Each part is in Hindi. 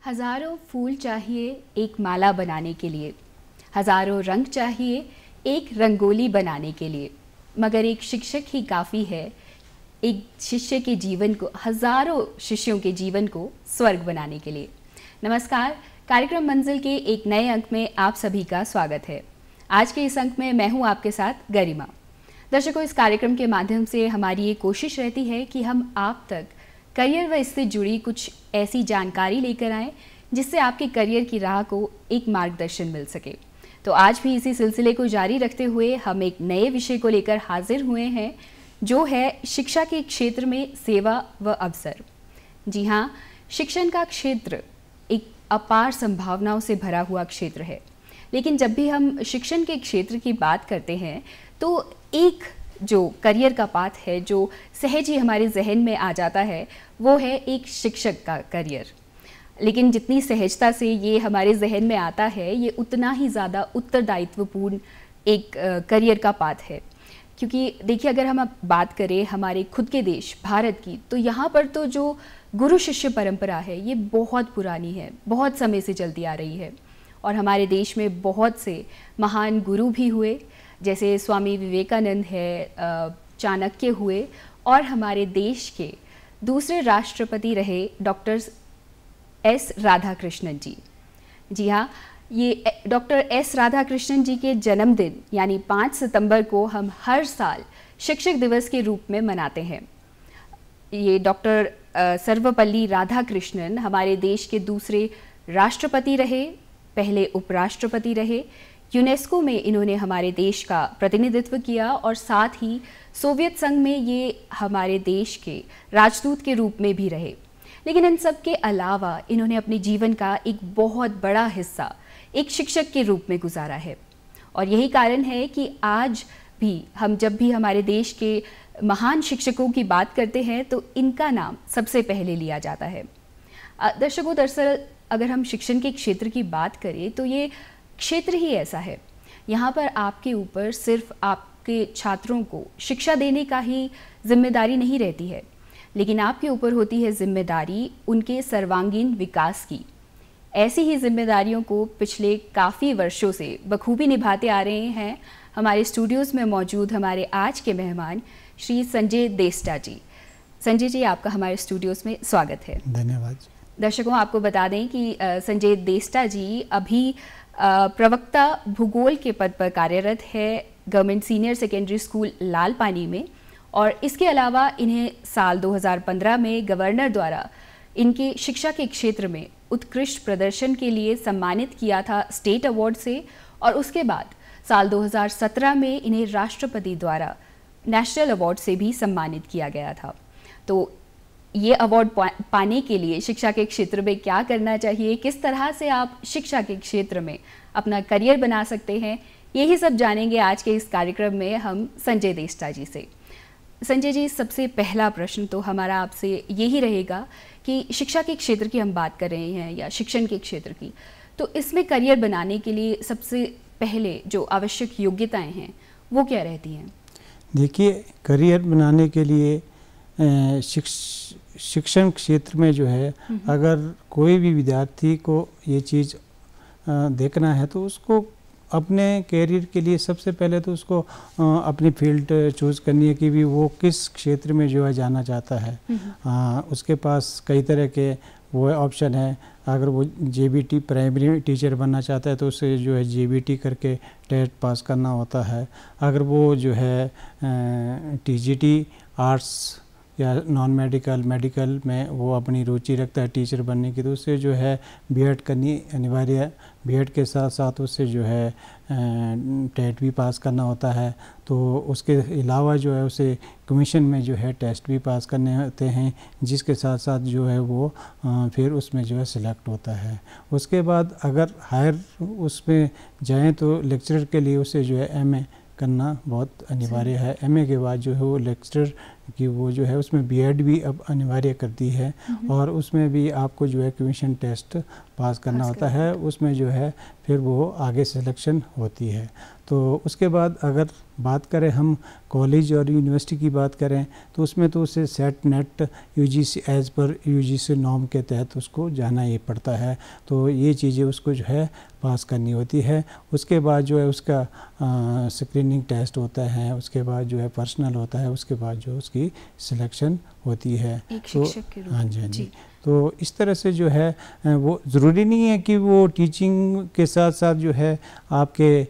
हजारों फूल चाहिए एक माला बनाने के लिए, हजारों रंग चाहिए एक रंगोली बनाने के लिए, मगर एक शिक्षक ही काफ़ी है एक शिष्य के जीवन को, हजारों शिष्यों के जीवन को स्वर्ग बनाने के लिए। नमस्कार, कार्यक्रम मंजिल के एक नए अंक में आप सभी का स्वागत है। आज के इस अंक में मैं हूं आपके साथ गरिमा। दर्शकों, इस कार्यक्रम के माध्यम से हमारी ये कोशिश रहती है कि हम आप तक करियर व इससे जुड़ी कुछ ऐसी जानकारी लेकर आएं जिससे आपके करियर की राह को एक मार्गदर्शन मिल सके। तो आज भी इसी सिलसिले को जारी रखते हुए हम एक नए विषय को लेकर हाजिर हुए हैं, जो है शिक्षा के क्षेत्र में सेवा व अवसर। जी हाँ, शिक्षण का क्षेत्र एक अपार संभावनाओं से भरा हुआ क्षेत्र है, लेकिन जब भी हम शिक्षण के क्षेत्र की बात करते हैं तो एक जो करियर का पाथ है जो सहज ही हमारे जहन में आ जाता है, वो है एक शिक्षक का करियर। लेकिन जितनी सहजता से ये हमारे जहन में आता है, ये उतना ही ज़्यादा उत्तरदायित्वपूर्ण एक करियर का पाथ है। क्योंकि देखिए, अगर हम अब बात करें हमारे खुद के देश भारत की, तो यहाँ पर तो जो गुरु शिष्य परंपरा है ये बहुत पुरानी है, बहुत समय से चलती आ रही है। और हमारे देश में बहुत से महान गुरु भी हुए, जैसे स्वामी विवेकानंद है, चाणक्य हुए, और हमारे देश के दूसरे राष्ट्रपति रहे डॉक्टर एस राधाकृष्णन जी। जी हाँ, ये डॉक्टर एस राधाकृष्णन जी के जन्मदिन यानी 5 सितंबर को हम हर साल शिक्षक दिवस के रूप में मनाते हैं। ये डॉक्टर सर्वपल्ली राधाकृष्णन हमारे देश के दूसरे राष्ट्रपति रहे, पहले उपराष्ट्रपति रहे। यूनेस्को में इन्होंने हमारे देश का प्रतिनिधित्व किया और साथ ही सोवियत संघ में ये हमारे देश के राजदूत के रूप में भी रहे। लेकिन इन सब के अलावा इन्होंने अपने जीवन का एक बहुत बड़ा हिस्सा एक शिक्षक के रूप में गुजारा है। और यही कारण है कि आज भी हम जब भी हमारे देश के महान शिक्षकों की बात करते हैं तो इनका नाम सबसे पहले लिया जाता है। दर्शकों, दरअसल अगर हम शिक्षण के क्षेत्र की बात करें तो ये क्षेत्र ही ऐसा है, यहाँ पर आपके ऊपर सिर्फ आपके छात्रों को शिक्षा देने का ही जिम्मेदारी नहीं रहती है, लेकिन आपके ऊपर होती है जिम्मेदारी उनके सर्वांगीण विकास की। ऐसी ही जिम्मेदारियों को पिछले काफ़ी वर्षों से बखूबी निभाते आ रहे हैं हमारे स्टूडियोज़ में मौजूद हमारे आज के मेहमान श्री संजय देस्टा जी। संजय जी, आपका हमारे स्टूडियोज़ में स्वागत है। धन्यवाद। दर्शकों, आपको बता दें कि संजय देस्टा जी अभी प्रवक्ता भूगोल के पद पर कार्यरत है government senior secondary school Lalpani में, और इसके अलावा इन्हें साल 2015 में गवर्नर द्वारा इनके शिक्षा के क्षेत्र में उत्कृष्ट प्रदर्शन के लिए सम्मानित किया था स्टेट अवार्ड से, और उसके बाद साल 2017 में इन्हें राष्ट्रपति द्वारा नेशनल अवार्ड से भी सम्मानित किया गया था। तो ये अवार्ड पाने के लिए शिक्षा के क्षेत्र में क्या करना चाहिए, किस तरह से आप शिक्षा के क्षेत्र में अपना करियर बना सकते हैं, यही सब जानेंगे आज के इस कार्यक्रम में हम संजय देस्टा जी से। संजय जी, सबसे पहला प्रश्न तो हमारा आपसे यही रहेगा कि शिक्षा के क्षेत्र की हम बात कर रहे हैं या शिक्षण के क्षेत्र की, तो इसमें करियर बनाने के लिए सबसे पहले जो आवश्यक योग्यताएं हैं वो क्या रहती हैं? देखिए, करियर बनाने के लिए शिक्षण क्षेत्र में जो है, अगर कोई भी विद्यार्थी को ये चीज़ देखना है तो उसको अपने कैरियर के लिए सबसे पहले तो उसको अपनी फील्ड चूज़ करनी है कि भी वो किस क्षेत्र में जो है जाना चाहता है। उसके पास कई तरह के वो ऑप्शन है। अगर वो जेबीटी प्राइमरी टीचर बनना चाहता है तो उसे जो है जेबीटी करके टेस्ट पास करना होता है। अगर वो जो है टीजीटी आर्ट्स या नॉन मेडिकल मेडिकल में वो अपनी रुचि रखता है टीचर बनने की, तो उससे जो है बीएड करनी अनिवार्य है। बीएड के साथ साथ उससे जो है टेट भी पास करना होता है। तो उसके अलावा जो है उसे कमीशन में जो है टेस्ट भी पास करने होते हैं, जिसके साथ साथ जो है वो फिर उसमें जो है सिलेक्ट होता है। उसके बाद अगर हायर उसमें जाएँ तो लेक्चरर के लिए उसे जो है एमए करना बहुत अनिवार्य है। एमए के बाद जो है वो लेक्चरर की वो जो है उसमें बीएड भी अब अनिवार्य करती है, और उसमें भी आपको जो है कमीशन टेस्ट पास करना होता है। उसमें जो है फिर वो आगे सिलेक्शन होती है। तो तो उसके बाद अगर बात करें हम कॉलेज और यूनिवर्सिटी की बात करें तो उसमें तो उसे set net UGC as per UGC norm के तहत उसको जाना ही पड़ता है। तो ये चीज़ें उसको जो है पास करनी होती है। उसके बाद जो है उसका स्क्रीनिंग टेस्ट होता है, उसके बाद जो है पर्सनल होता है, उसके बाद जो उसकी सिलेक्शन होती है एक शिक्षक के रूप में। हाँ जी हाँ जी। तो इस तरह से जो है वो ज़रूरी नहीं है कि वो टीचिंग के साथ साथ जो है आपके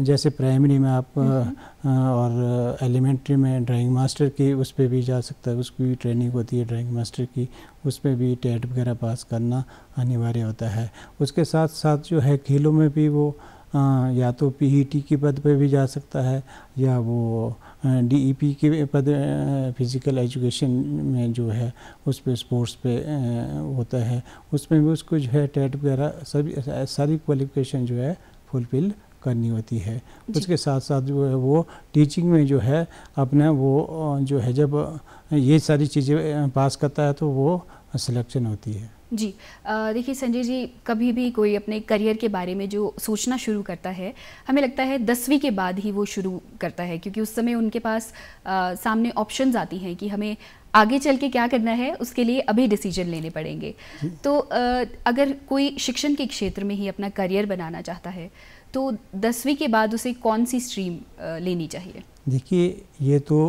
जैसे प्राइमरी में आप और एलिमेंट्री में ड्राइंग मास्टर की उस पर भी जा सकता है, उसकी भी ट्रेनिंग होती है ड्राइंग मास्टर की, उस पर भी टेट वगैरह पास करना अनिवार्य होता है। उसके साथ साथ जो है खेलों में भी वो या तो पीईटी की पद पे भी जा सकता है या वो डीईपी के पद फिज़िकल एजुकेशन में जो है उस पे स्पोर्ट्स पे होता है, उसमें भी उसको जो है टेट वगैरह सभी सारी क्वालिफिकेशन जो है फुलफिल करनी होती है। उसके साथ साथ जो है वो टीचिंग में जो है अपना वो जो है जब ये सारी चीज़ें पास करता है तो वो सिलेक्शन होती है। जी देखिए संजय जी, कभी भी कोई अपने करियर के बारे में जो सोचना शुरू करता है, हमें लगता है 10वीं के बाद ही वो शुरू करता है, क्योंकि उस समय उनके पास सामने ऑप्शंस आती हैं कि हमें आगे चल के क्या करना है, उसके लिए अभी डिसीजन लेने पड़ेंगे। तो अगर कोई शिक्षण के क्षेत्र में ही अपना करियर बनाना चाहता है तो 10वीं के बाद उसे कौन सी स्ट्रीम लेनी चाहिए? देखिए ये तो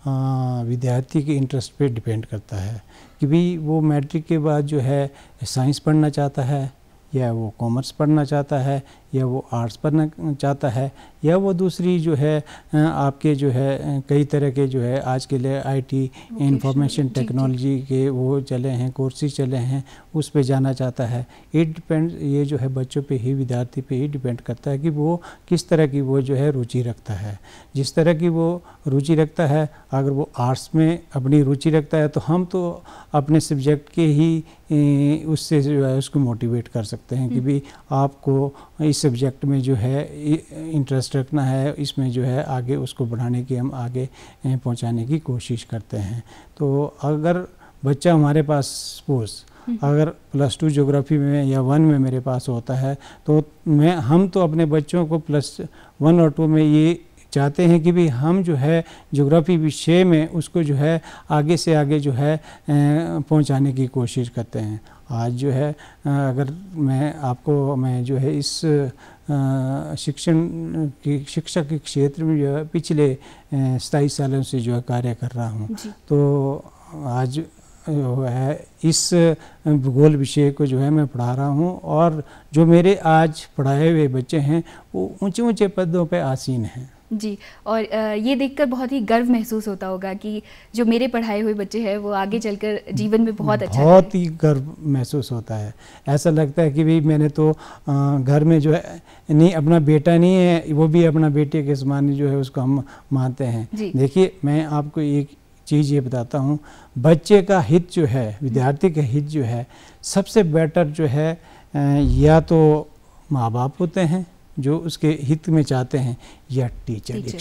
विद्यार्थी के इंटरेस्ट पे डिपेंड करता है कि भाई वो मैट्रिक के बाद जो है साइंस पढ़ना चाहता है या वो कॉमर्स पढ़ना चाहता है या वो आर्ट्स पढ़ना चाहता है या वो दूसरी जो है आपके जो है कई तरह के जो है आज के लिए आईटी इंफॉर्मेशन टेक्नोलॉजी के वो चले हैं कोर्सेज चले हैं उस पे जाना चाहता है। इट डिपेंड, ये जो है बच्चों पे ही विद्यार्थी पे ही डिपेंड करता है कि वो किस तरह की वो जो है रुचि रखता है। जिस तरह की वो रुचि रखता है, अगर वो आर्ट्स में अपनी रुचि रखता है तो हम तो अपने सब्जेक्ट के ही उससे जो है उसको मोटिवेट कर सकते हैं कि भाई आपको इस सब्जेक्ट में जो है इंटरेस्ट रखना है, इसमें जो है आगे उसको बढ़ाने की हम आगे पहुंचाने की कोशिश करते हैं। तो अगर बच्चा हमारे पास सपोज अगर +2 ज्योग्राफी में या 1 में मेरे पास होता है तो हम तो अपने बच्चों को +1 और 2 में ये चाहते हैं कि भी हम जो है ज्योग्राफी विषय में उसको जो है आगे से आगे जो है पहुंचाने की कोशिश करते हैं। आज जो है अगर मैं जो है इस शिक्षा के क्षेत्र में जो है पिछले 27 सालों से जो है कार्य कर रहा हूँ, तो आज है इस भूगोल विषय को जो है मैं पढ़ा रहा हूँ और जो मेरे आज पढ़ाए हुए बच्चे हैं वो ऊंचे ऊंचे पदों पे आसीन हैं। जी, और ये देखकर बहुत ही गर्व महसूस होता होगा कि जो मेरे पढ़ाए हुए बच्चे हैं वो आगे चलकर जीवन में बहुत अच्छा बहुत ही गर्व महसूस होता है। ऐसा लगता है कि भाई मैंने तो घर में जो है नहीं, अपना बेटा नहीं है वो भी अपना बेटे के समान जो है उसको हम मानते हैं। देखिए मैं आपको एक चीज़ ये बताता हूँ, बच्चे का हित जो है, विद्यार्थी का हित जो है सबसे बेटर जो है या तो माँ बाप होते हैं जो उसके हित में चाहते हैं या टीचर एक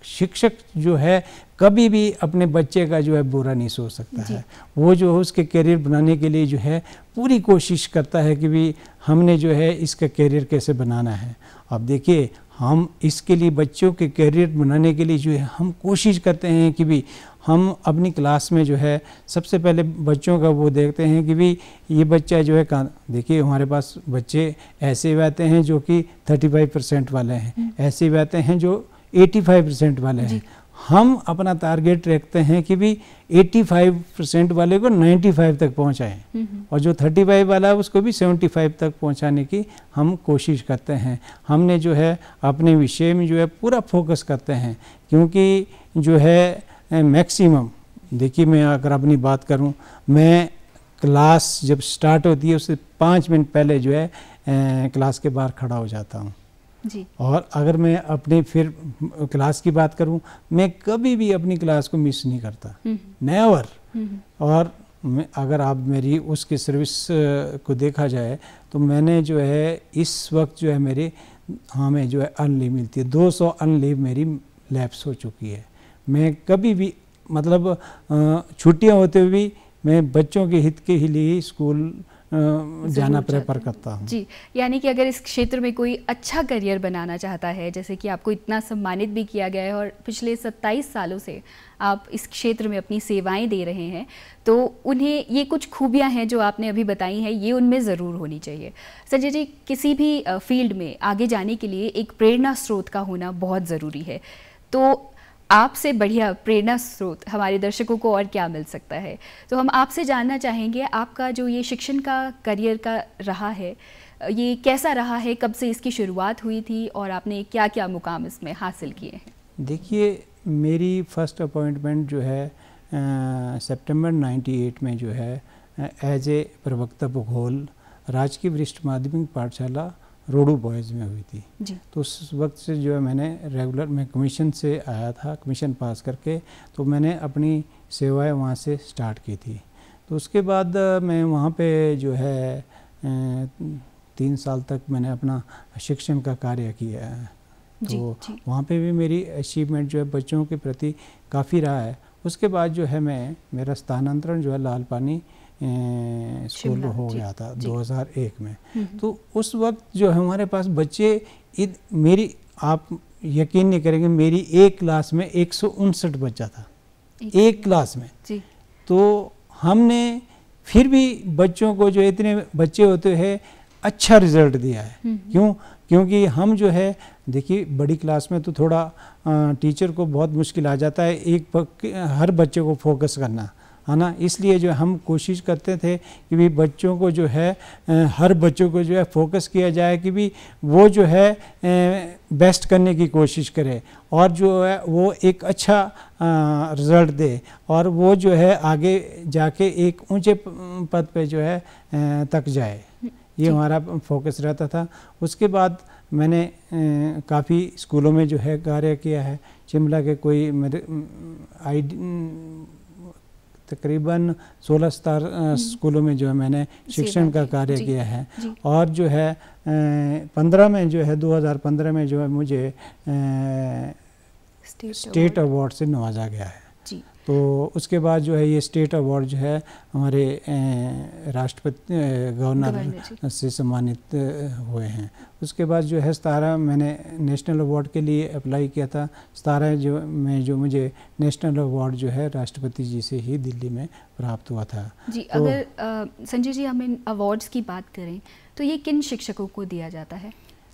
शिक्षक जो है कभी भी अपने बच्चे का जो है बुरा नहीं सोच सकता है। वो जो है उसके करियर बनाने के लिए जो है पूरी कोशिश करता है कि भी हमने जो है इसका करियर कैसे बनाना है। अब देखिए हम इसके लिए बच्चों के करियर बनाने के लिए जो है हम कोशिश करते हैं कि भी हम अपनी क्लास में जो है सबसे पहले बच्चों का वो देखते हैं कि भी ये बच्चा जो है कहाँ। देखिए हमारे पास बच्चे ऐसे भी आते हैं जो कि 35% वाले हैं, ऐसे भी आते हैं जो 85% वाले हैं। हम अपना टारगेट रखते हैं कि भी 85% वाले को 95 तक पहुंचाएं और जो 35 वाला है उसको भी 75 तक पहुंचाने की हम कोशिश करते हैं। हमने जो है अपने विषय में जो है पूरा फोकस करते हैं, क्योंकि जो है मैक्सिमम देखिए मैं अगर अपनी बात करूं, मैं क्लास जब स्टार्ट होती है उससे 5 मिनट पहले जो है क्लास के बाहर खड़ा हो जाता हूं जी। और अगर मैं अपने फिर क्लास की बात करूं, मैं कभी भी अपनी क्लास को मिस नहीं करता, नेवर। और अगर आप मेरी उसकी सर्विस को देखा जाए तो मैंने जो है इस वक्त जो है मेरे हमें जो है अर्न मिलती है 200 अर्न लीव मेरी लैप्स हो चुकी है। मैं कभी भी मतलब छुट्टियां होते हुए भी मैं बच्चों के हित के ही लिए स्कूल जाना प्रेफर करता हूँ। जी, यानी कि अगर इस क्षेत्र में कोई अच्छा करियर बनाना चाहता है, जैसे कि आपको इतना सम्मानित भी किया गया है और पिछले 27 सालों से आप इस क्षेत्र में अपनी सेवाएं दे रहे हैं, तो उन्हें ये कुछ खूबियां हैं जो आपने अभी बताई हैं, ये उनमें ज़रूर होनी चाहिए। संजय जी, किसी भी फील्ड में आगे जाने के लिए एक प्रेरणा स्रोत का होना बहुत ज़रूरी है, तो आपसे बढ़िया प्रेरणा स्रोत हमारे दर्शकों को और क्या मिल सकता है? तो हम आपसे जानना चाहेंगे, आपका जो ये शिक्षण का करियर का रहा है, ये कैसा रहा है, कब से इसकी शुरुआत हुई थी और आपने क्या क्या मुकाम इसमें हासिल किए हैं? देखिए, मेरी फर्स्ट अपॉइंटमेंट जो है सितंबर 98 में जो है एज ए प्रवक्ता भूगोल राजकीय वरिष्ठ माध्यमिक पाठशाला रोडू बॉयज़ में हुई थी जी। तो उस वक्त से जो है मैंने रेगुलर, मैं कमीशन से आया था, कमीशन पास करके, तो मैंने अपनी सेवाएं वहाँ से स्टार्ट की थी। तो उसके बाद मैं वहाँ पे जो है 3 साल तक मैंने अपना शिक्षण का कार्य किया है। तो वहाँ पे भी मेरी अचीवमेंट जो है बच्चों के प्रति काफ़ी रहा है। उसके बाद जो है मेरा स्थानांतरण जो है लाल पानी स्कूल हो गया था 2001 में। तो उस वक्त जो है हमारे पास बच्चे मेरी, आप यकीन नहीं करेंगे, मेरी एक क्लास में 159 बच्चा था, एक क्लास में जी। तो हमने फिर भी बच्चों को, जो इतने बच्चे होते हैं, अच्छा रिजल्ट दिया है। क्योंकि हम जो है, देखिए बड़ी क्लास में तो थोड़ा टीचर को बहुत मुश्किल आ जाता है हर बच्चे को फोकस करना, है ना। इसलिए जो हम कोशिश करते थे कि भी बच्चों को जो है हर बच्चों को जो है फोकस किया जाए कि भी वो जो है बेस्ट करने की कोशिश करे और जो है वो एक अच्छा रिज़ल्ट दे और वो जो है आगे जाके एक ऊंचे पद पे जो है तक जाए, ये हमारा फोकस रहता था। उसके बाद मैंने काफ़ी स्कूलों में जो है कार्य किया है। शिमला के कोई मेरे तकरीबन 16 स्कूलों में जो है मैंने शिक्षण का कार्य किया है। और जो है 15 में जो है 2015 में जो है मुझे स्टेट अवार्ड से नवाजा गया है। तो उसके बाद जो है ये स्टेट अवार्ड जो है हमारे राष्ट्रपति गवर्नर से सम्मानित हुए हैं। उसके बाद जो है 17 मैंने नेशनल अवार्ड के लिए अप्लाई किया था। 17 जो मुझे नेशनल अवार्ड जो है राष्ट्रपति जी से ही दिल्ली में प्राप्त हुआ था। जी, तो अगर संजय जी हम इन अवार्ड्स की बात करें तो ये किन शिक्षकों को दिया जाता है?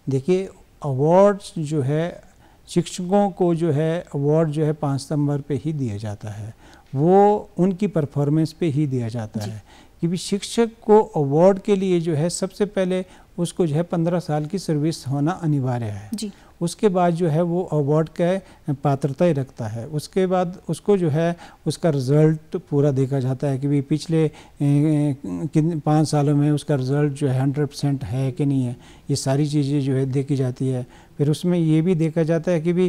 देखिए, अवार्ड्स जो है शिक्षकों को जो है अवार्ड जो है 5 सितंबर पे ही दिया जाता है, वो उनकी परफॉर्मेंस पे ही दिया जाता है। कि भी शिक्षक को अवार्ड के लिए जो है सबसे पहले उसको जो है 15 साल की सर्विस होना अनिवार्य है जी। उसके बाद जो है वो अवार्ड का पात्रता ही रखता है। उसके बाद उसको जो है उसका रिज़ल्ट पूरा देखा जाता है कि भी पिछले 5 सालों में उसका रिज़ल्ट जो है 100% है कि नहीं है, ये सारी चीज़ें जो है देखी जाती है। फिर उसमें ये भी देखा जाता है कि भी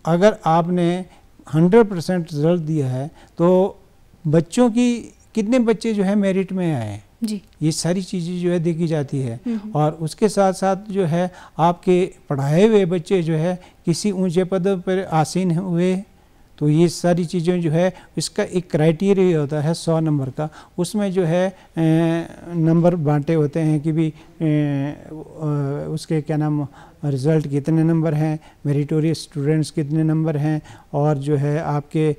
अगर आपने 100% रिज़ल्ट दिया है तो बच्चों की कितने बच्चे जो है मेरिट में आए जी, ये सारी चीज़ें जो है देखी जाती है। और उसके साथ साथ जो है आपके पढ़ाए हुए बच्चे जो है किसी ऊंचे पद पर आसीन हुए, तो ये सारी चीज़ें जो है इसका एक क्राइटेरिया होता है 100 नंबर का। उसमें जो है नंबर बांटे होते हैं कि भी उसके क्या नाम रिज़ल्ट कितने नंबर हैं, मेरिटोरियस स्टूडेंट्स कितने नंबर हैं, और जो है आपके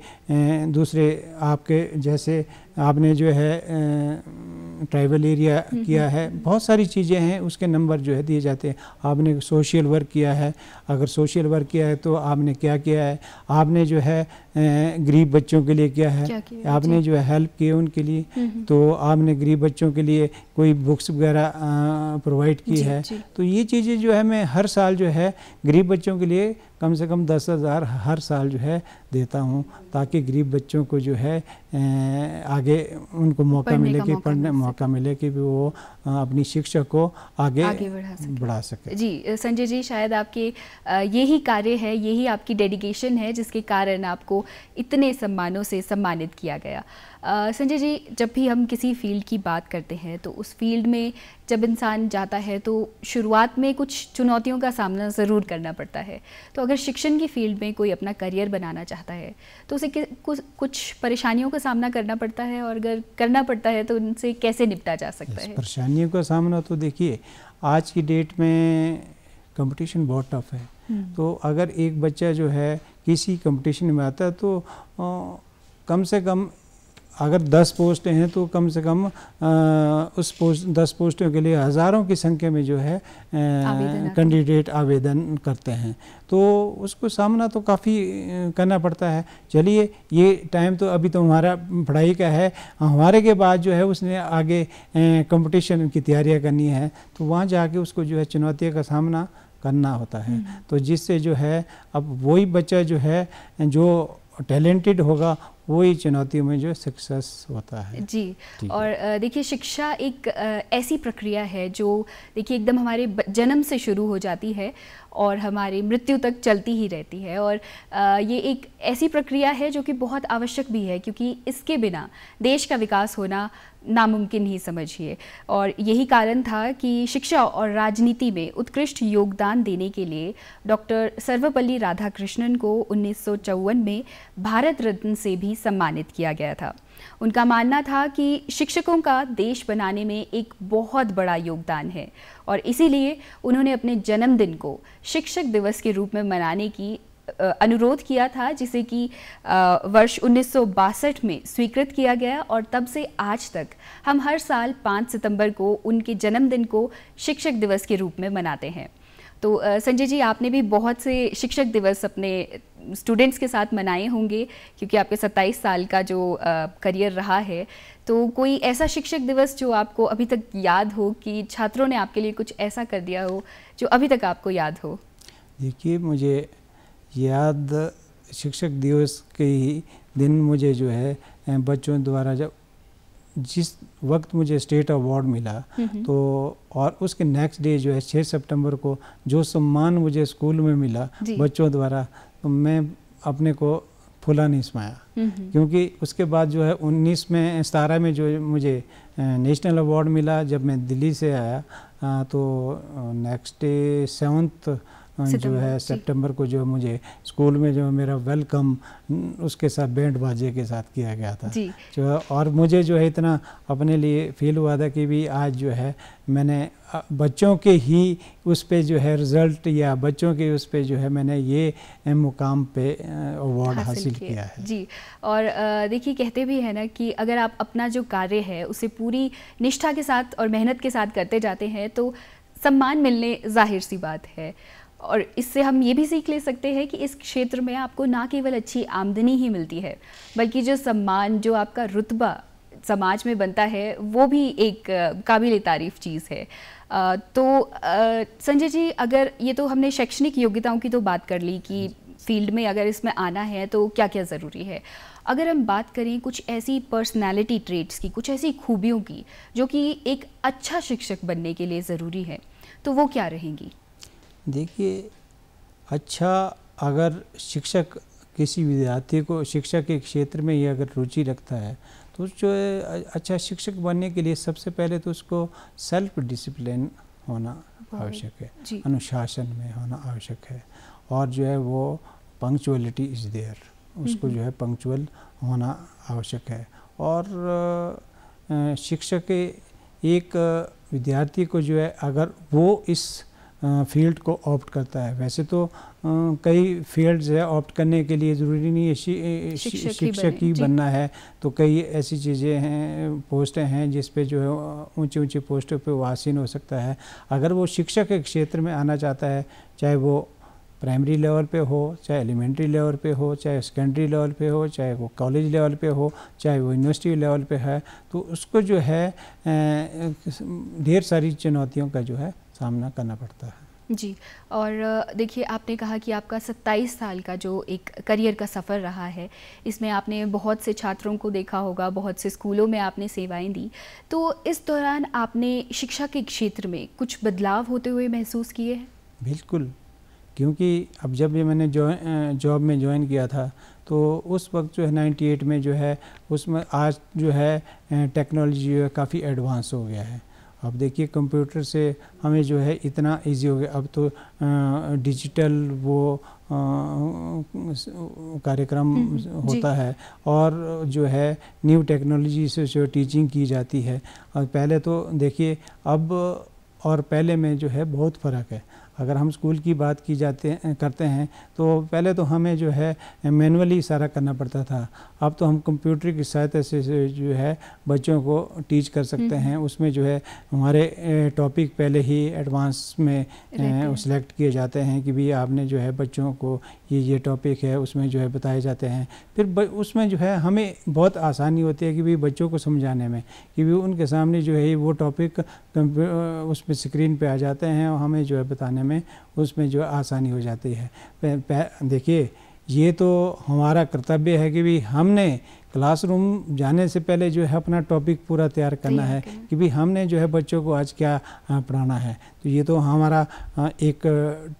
दूसरे आपके जैसे आपने जो है ट्राइबल एरिया किया है, बहुत सारी चीज़ें हैं, उसके नंबर जो है दिए जाते हैं। आपने सोशल वर्क किया है, अगर सोशल वर्क किया है तो आपने क्या किया है, आपने जो है गरीब बच्चों के लिए क्या है, आपने जो है हेल्प की उनके लिए, तो आपने गरीब बच्चों के लिए कोई बुक्स वगैरह प्रोवाइड की है। तो ये चीज़ें जो है मैं हर साल जो है गरीब बच्चों के लिए कम से कम 10,000 हर साल जो है देता हूँ, ताकि गरीब बच्चों को जो है आगे उनको मौका मिले कि पढ़ने मौका मिले कि वो अपनी शिक्षा को आगे बढ़ा सके। जी संजय जी, शायद आपके यही कार्य है, यही आपकी डेडिकेशन है जिसके कारण आपको इतने सम्मानों से सम्मानित किया गया। संजय जी, जब भी हम किसी फील्ड की बात करते हैं तो उस फील्ड में जब इंसान जाता है तो शुरुआत में कुछ चुनौतियों का सामना ज़रूर करना पड़ता है। तो अगर शिक्षण की फील्ड में कोई अपना करियर बनाना चाहता है तो उसे कुछ परेशानियों का सामना करना पड़ता है, और अगर करना पड़ता है तो उनसे कैसे निपटा जा सकता है? परेशानियों का सामना तो देखिए, आज की डेट में कंपटीशन बहुत टफ है। तो अगर एक बच्चा जो है किसी कंपटीशन में आता है तो कम से कम अगर 10 पोस्टें हैं तो कम से कम उस 10 पोस्टों के लिए हज़ारों की संख्या में जो है कैंडिडेट आवेदन करते हैं। तो उसको सामना तो काफ़ी करना पड़ता है। चलिए, ये टाइम तो अभी तो हमारा पढ़ाई का है, हमारे के बाद जो है उसने आगे कंपटीशन की तैयारियां करनी है, तो वहाँ जाके उसको जो है चुनौतियों का सामना करना होता है। तो जिससे जो है अब वही बच्चा जो है जो टैलेंटेड होगा वही चुनौतियों में जो सक्सेस होता है। जी। और देखिए, शिक्षा एक ऐसी प्रक्रिया है जो देखिए एकदम हमारे जन्म से शुरू हो जाती है और हमारी मृत्यु तक चलती ही रहती है। और ये एक ऐसी प्रक्रिया है जो कि बहुत आवश्यक भी है, क्योंकि इसके बिना देश का विकास होना नामुमकिन ही समझिए। और यही कारण था कि शिक्षा और राजनीति में उत्कृष्ट योगदान देने के लिए डॉक्टर सर्वपल्ली राधाकृष्णन को 1954 में भारत रत्न से भी सम्मानित किया गया था। उनका मानना था कि शिक्षकों का देश बनाने में एक बहुत बड़ा योगदान है, और इसीलिए उन्होंने अपने जन्मदिन को शिक्षक दिवस के रूप में मनाने की अनुरोध किया था, जिसे कि वर्ष 1962 में स्वीकृत किया गया। और तब से आज तक हम हर साल 5 सितंबर को उनके जन्मदिन को शिक्षक दिवस के रूप में मनाते हैं। तो संजय जी, आपने भी बहुत से शिक्षक दिवस अपने स्टूडेंट्स के साथ मनाए होंगे, क्योंकि आपके 27 साल का जो करियर रहा है। तो कोई ऐसा शिक्षक दिवस जो आपको अभी तक याद हो कि छात्रों ने आपके लिए कुछ ऐसा कर दिया हो जो अभी तक आपको याद हो? देखिए, मुझे याद शिक्षक दिवस के ही दिन मुझे जो है बच्चों द्वारा जब जिस वक्त मुझे स्टेट अवार्ड मिला, तो और उसके नेक्स्ट डे जो है 6 सितंबर को जो सम्मान मुझे स्कूल में मिला बच्चों द्वारा, तो मैं अपने को फुला नहीं समाया। क्योंकि उसके बाद जो है 17 में जो मुझे नेशनल अवार्ड मिला, जब मैं दिल्ली से आया, तो नेक्स्ट डे 7 जो है सितंबर को जो मुझे स्कूल में जो मेरा वेलकम उसके साथ बैंड बाजे के साथ किया गया था जो, और मुझे जो है इतना अपने लिए फील हुआ था कि भी आज जो है मैंने बच्चों के ही उस पे जो है रिज़ल्ट या बच्चों के उस पे जो है मैंने ये मुकाम पे अवार्ड हासिल किया है। जी। और देखिए, कहते भी हैं ना कि अगर आप अपना जो कार्य है उसे पूरी निष्ठा के साथ और मेहनत के साथ करते जाते हैं तो सम्मान मिलने जाहिर सी बात है। और इससे हम ये भी सीख ले सकते हैं कि इस क्षेत्र में आपको ना केवल अच्छी आमदनी ही मिलती है, बल्कि जो सम्मान, जो आपका रुतबा समाज में बनता है, वो भी एक काबिल तारीफ़ चीज़ है। तो संजय जी, अगर ये तो हमने शैक्षणिक योग्यताओं की तो बात कर ली कि फील्ड में अगर इसमें आना है तो क्या क्या ज़रूरी है। अगर हम बात करें कुछ ऐसी पर्सनैलिटी ट्रेट्स की, कुछ ऐसी खूबियों की जो कि एक अच्छा शिक्षक बनने के लिए ज़रूरी है, तो वो क्या रहेंगी? देखिए, अच्छा अगर शिक्षक किसी विद्यार्थी को शिक्षा के क्षेत्र में ही अगर रुचि रखता है तो जो है अच्छा शिक्षक बनने के लिए सबसे पहले तो उसको सेल्फ डिसिप्लिन होना आवश्यक है, अनुशासन में होना आवश्यक है, और जो है वो पंक्चुअलिटी इज़ देयर, उसको जो है पंक्चुअल होना आवश्यक है। और शिक्षक एक विद्यार्थी को जो है अगर वो इस फील्ड को ऑप्ट करता है, वैसे तो कई फील्ड्स है ऑप्ट करने के लिए ज़रूरी नहीं है शिक्षक ही बनना है, तो कई ऐसी चीज़ें हैं, पोस्टें हैं जिस पे जो है ऊंची ऊंची पोस्टों पे वो आसीन हो सकता है। अगर वो शिक्षक के क्षेत्र में आना चाहता है, चाहे वो प्राइमरी लेवल पे हो, चाहे एलिमेंट्री लेवल पे हो, चाहे सेकेंडरी लेवल पे हो, चाहे वो कॉलेज लेवल पे हो, चाहे वो यूनिवर्सिटी लेवल पे है, तो उसको जो है ढेर सारी चुनौतियों का जो है सामना करना पड़ता है। जी। और देखिए, आपने कहा कि आपका 27 साल का जो एक करियर का सफ़र रहा है, इसमें आपने बहुत से छात्रों को देखा होगा, बहुत से स्कूलों में आपने सेवाएं दी, तो इस दौरान आपने शिक्षा के क्षेत्र में कुछ बदलाव होते हुए महसूस किए हैं? बिल्कुल, क्योंकि अब जब ये मैंने जॉब में ज्वाइन किया था तो उस वक्त जो है 98 में जो है उसमें आज जो है टेक्नोलॉजी जो है काफ़ी एडवांस हो गया है, अब देखिए कंप्यूटर से हमें जो है इतना इजी हो गया, अब तो डिजिटल वो कार्यक्रम होता है और जो है न्यू टेक्नोलॉजी से जो टीचिंग की जाती है। और पहले तो देखिए अब और पहले में जो है बहुत फ़र्क है। अगर हम स्कूल की बात की करते हैं तो पहले तो हमें जो है मैनुअली सारा करना पड़ता था, अब तो हम कंप्यूटर की सहायता से जो है बच्चों को टीच कर सकते हैं। उसमें जो है हमारे टॉपिक पहले ही एडवांस में सिलेक्ट किए जाते हैं कि भी आपने जो है बच्चों को ये टॉपिक है उसमें जो है बताए जाते हैं। फिर उसमें जो है हमें बहुत आसानी होती है कि भी बच्चों को समझाने में, कि भी उनके सामने जो है वो टॉपिक उसमें स्क्रीन पे आ जाते हैं और हमें जो है बताने में उसमें जो आसानी हो जाती है। देखिए ये तो हमारा कर्तव्य है कि भी हमने क्लासरूम जाने से पहले जो है अपना टॉपिक पूरा तैयार करना है कि भी हमने जो है बच्चों को आज क्या पढ़ाना है। तो ये तो हमारा एक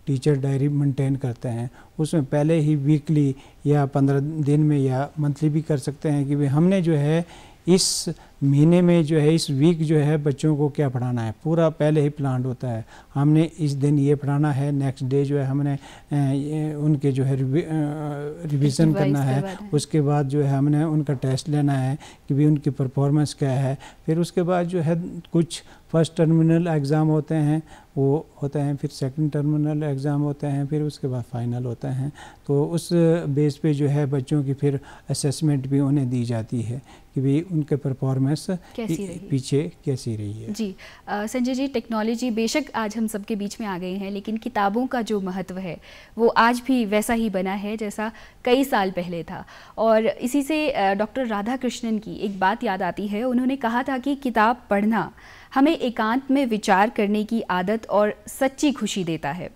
टीचर डायरी मेंटेन करते हैं, उसमें पहले ही वीकली या 15 दिन में या मंथली भी कर सकते हैं कि भी हमने जो है इस महीने में जो है इस वीक जो है बच्चों को क्या पढ़ाना है, पूरा पहले ही प्लान होता है। हमने इस दिन ये पढ़ाना है, नेक्स्ट डे जो है हमने उनके जो है रिवीजन करना है, उसके बाद जो है हमने उनका टेस्ट लेना है कि भी उनकी परफॉर्मेंस क्या है। फिर उसके बाद जो है कुछ फर्स्ट टर्मिनल एग्ज़ाम होते हैं वो होते हैं, फिर सेकंड टर्मिनल एग्ज़ाम होते हैं, फिर उसके बाद फाइनल होते हैं। तो उस बेस पे जो है बच्चों की फिर असेसमेंट भी उन्हें दी जाती है कि भी उनके परफॉर्मेंस पीछे कैसी रही है। जी संजय जी, टेक्नोलॉजी बेशक आज हम सबके बीच में आ गई है, लेकिन किताबों का जो महत्व है वो आज भी वैसा ही बना है जैसा कई साल पहले था। और इसी से डॉक्टर राधाकृष्णन की एक बात याद आती है। उन्होंने कहा था कि किताब पढ़ना हमें एकांत में विचार करने की आदत और सच्ची खुशी देता है।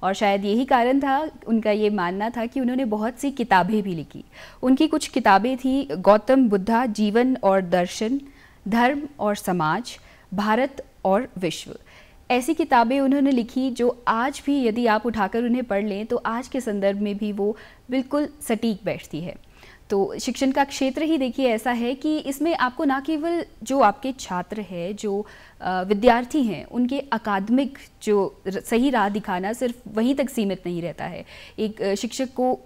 और शायद यही कारण था, उनका ये मानना था कि उन्होंने बहुत सी किताबें भी लिखी। उनकी कुछ किताबें थी गौतम बुद्धा, जीवन और दर्शन, धर्म और समाज, भारत और विश्व। ऐसी किताबें उन्होंने लिखी जो आज भी यदि आप उठाकर उन्हें पढ़ लें तो आज के संदर्भ में भी वो बिल्कुल सटीक बैठती है। तो शिक्षण का क्षेत्र ही देखिए ऐसा है कि इसमें आपको ना केवल जो आपके छात्र हैं, जो विद्यार्थी हैं, उनके अकादमिक जो सही राह दिखाना सिर्फ वहीं तक सीमित नहीं रहता है। एक शिक्षक को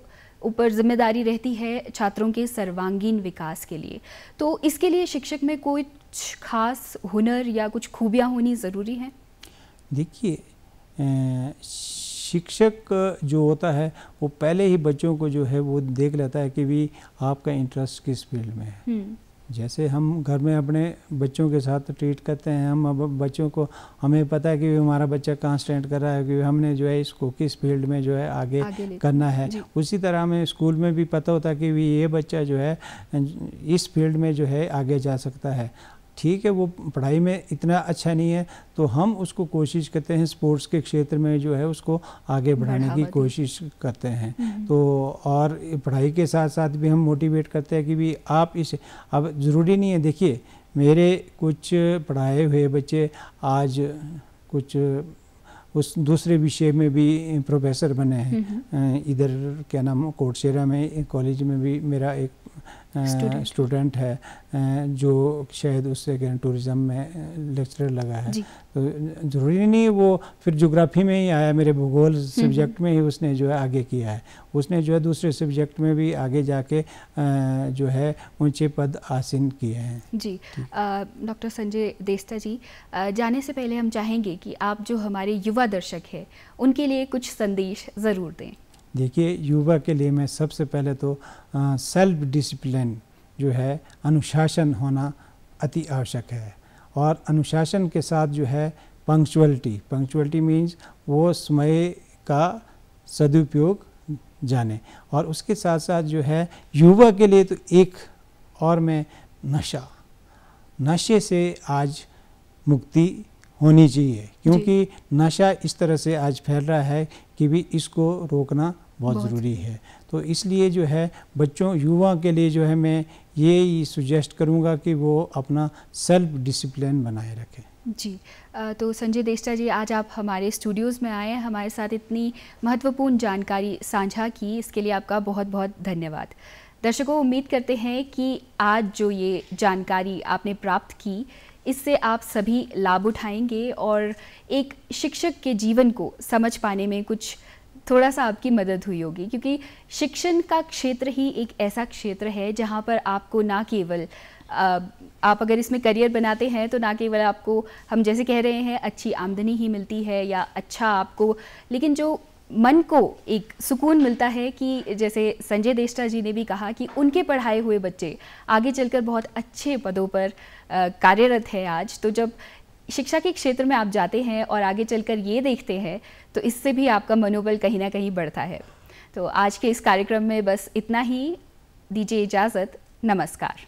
ऊपर जिम्मेदारी रहती है छात्रों के सर्वांगीण विकास के लिए। तो इसके लिए शिक्षक में कोई खास हुनर या कुछ खूबियाँ होनी ज़रूरी हैं? देखिए शिक्षक जो होता है वो पहले ही बच्चों को जो है वो देख लेता है कि भी आपका इंटरेस्ट किस फील्ड में है। जैसे हम घर में अपने बच्चों के साथ ट्रीट करते हैं, हम अब बच्चों को हमें पता है कि हमारा बच्चा कहाँ स्टैंड कर रहा है, कि हमने जो है इसको किस फील्ड में जो है आगे करना है। उसी तरह हमें स्कूल में भी पता होता है कि ये बच्चा जो है इस फील्ड में जो है आगे जा सकता है। ठीक है, वो पढ़ाई में इतना अच्छा नहीं है तो हम उसको कोशिश करते हैं स्पोर्ट्स के क्षेत्र में जो है उसको आगे बढ़ाने की कोशिश करते हैं। तो और पढ़ाई के साथ साथ भी हम मोटिवेट करते हैं कि भी आप इसे, अब ज़रूरी नहीं है, देखिए मेरे कुछ पढ़ाए हुए बच्चे आज कुछ उस दूसरे विषय में भी प्रोफेसर बने हैं। इधर क्या नाम कोटशेरा में कॉलेज में भी मेरा एक स्टूडेंट है जो शायद उससे टूरिज़्म में लेक्चरर लगा है। तो ज़रूरी नहीं वो फिर ज्योग्राफी में ही आया, मेरे भूगोल सब्जेक्ट में ही उसने जो है आगे किया है। उसने जो है दूसरे सब्जेक्ट में भी आगे जाके जो है ऊंचे पद हासिल किए हैं। जी डॉक्टर संजय देस्ता जी, जाने से पहले हम चाहेंगे कि आप जो हमारे युवा दर्शक हैं उनके लिए कुछ संदेश ज़रूर दें। देखिए युवा के लिए मैं सबसे पहले तो सेल्फ डिसिप्लिन जो है, अनुशासन होना अति आवश्यक है। और अनुशासन के साथ जो है पंक्चुअलिटी मीन्स वो समय का सदुपयोग जाने। और उसके साथ साथ जो है युवा के लिए तो एक और में नशे से आज मुक्ति होनी चाहिए, क्योंकि नशा इस तरह से आज फैल रहा है कि भी इसको रोकना बहुत ज़रूरी है। तो इसलिए जो है बच्चों युवा के लिए जो है मैं ये सुजेस्ट करूँगा कि वो अपना सेल्फ डिसिप्लिन बनाए रखें। जी तो संजय देस्ता जी, आज आप हमारे स्टूडियोज़ में आए, हमारे साथ इतनी महत्वपूर्ण जानकारी साझा की, इसके लिए आपका बहुत बहुत धन्यवाद। दर्शकों, उम्मीद करते हैं कि आज जो ये जानकारी आपने प्राप्त की इससे आप सभी लाभ उठाएंगे और एक शिक्षक के जीवन को समझ पाने में कुछ थोड़ा सा आपकी मदद हुई होगी, क्योंकि शिक्षण का क्षेत्र ही एक ऐसा क्षेत्र है जहाँ पर आपको ना केवल आप अगर इसमें करियर बनाते हैं तो ना केवल आपको, हम जैसे कह रहे हैं, अच्छी आमदनी ही मिलती है या अच्छा आपको, लेकिन जो मन को एक सुकून मिलता है कि जैसे संजय देष्टा जी ने भी कहा कि उनके पढ़ाए हुए बच्चे आगे चलकर बहुत अच्छे पदों पर कार्यरत है आज। तो जब शिक्षा के क्षेत्र में आप जाते हैं और आगे चलकर ये देखते हैं तो इससे भी आपका मनोबल कहीं ना कहीं बढ़ता है। तो आज के इस कार्यक्रम में बस इतना ही, दीजिए इजाज़त, नमस्कार।